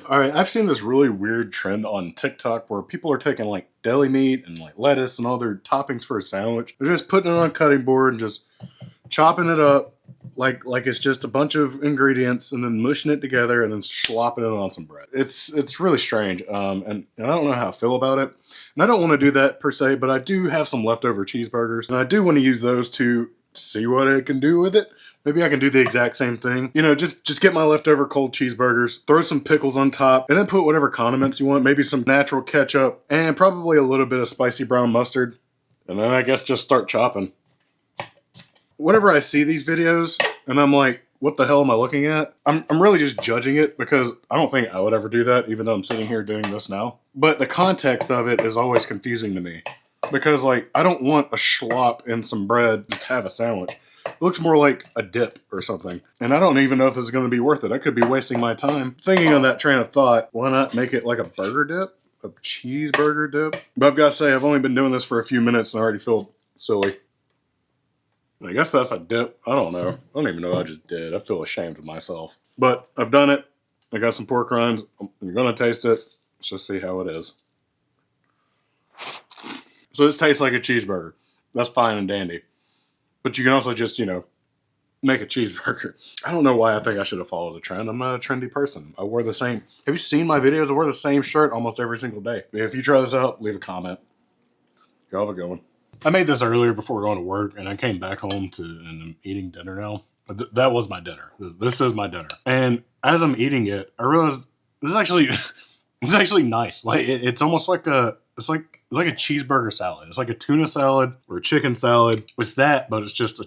All right, I've seen this really weird trend on TikTok where people are taking like deli meat and like lettuce and all their toppings for a sandwich. They're just putting it on a cutting board and just chopping it up like it's just a bunch of ingredients and then mushing it together and then slopping it on some bread. It's really strange, and I don't know how I feel about it. And I don't want to do that per se, but I do have some leftover cheeseburgers, and I do want to use those to see what I can do with it. Maybe I can do the exact same thing. You know, just get my leftover cold cheeseburgers, throw some pickles on top, and then put whatever condiments you want. Maybe some natural ketchup, and probably a little bit of spicy brown mustard. And then I guess just start chopping. Whenever I see these videos, and I'm like, what the hell am I looking at? I'm really just judging it because I don't think I would ever do that, even though I'm sitting here doing this now. But the context of it is always confusing to me. Because, like, I don't want a schlop and some bread to have a sandwich. It looks more like a dip or something. And I don't even know if it's going to be worth it. I could be wasting my time. Thinking on that train of thought, why not make it like a burger dip? A cheeseburger dip? But I've got to say, I've only been doing this for a few minutes and I already feel silly. I guess that's a dip. I don't know. I don't even know what I just did. I feel ashamed of myself. But I've done it. I got some pork rinds. I'm going to taste it. Let's just see how it is. So this tastes like a cheeseburger. That's fine and dandy. But you can also just, you know, make a cheeseburger. I don't know why I think I should have followed the trend. I'm not a trendy person. I wore the same. Have you seen my videos? I wear the same shirt almost every single day. If you try this out, leave a comment. Go have a good one. I made this earlier before going to work, and I came back home and I'm eating dinner now. That was my dinner. This is my dinner. And as I'm eating it, I realized this is actually nice. Like it's almost like it's like a cheeseburger salad. It's like a tuna salad or a chicken salad. It's that, but it's just a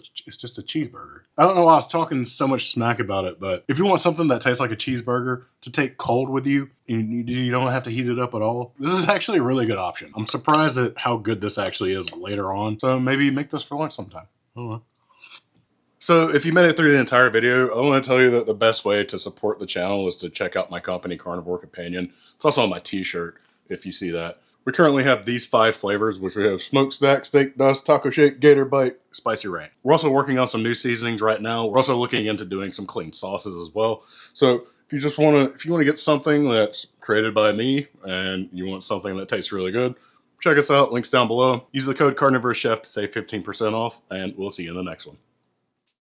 cheeseburger. I don't know why I was talking so much smack about it, but if you want something that tastes like a cheeseburger to take cold with you, and you don't have to heat it up at all, this is actually a really good option. I'm surprised at how good this actually is later on. So maybe make this for lunch sometime. I don't know. So if you made it through the entire video, I want to tell you that the best way to support the channel is to check out my company, Carnivore Companion. It's also on my t-shirt, if you see that. We currently have these 5 flavors, which we have smokestack, steak dust, taco shake, gator bite, spicy ranch. We're also working on some new seasonings right now. We're also looking into doing some clean sauces as well. So if you want to get something that's created by me and you want something that tastes really good, check us out. Links down below. Use the code CarnivorousChef to save 15% off, and we'll see you in the next one.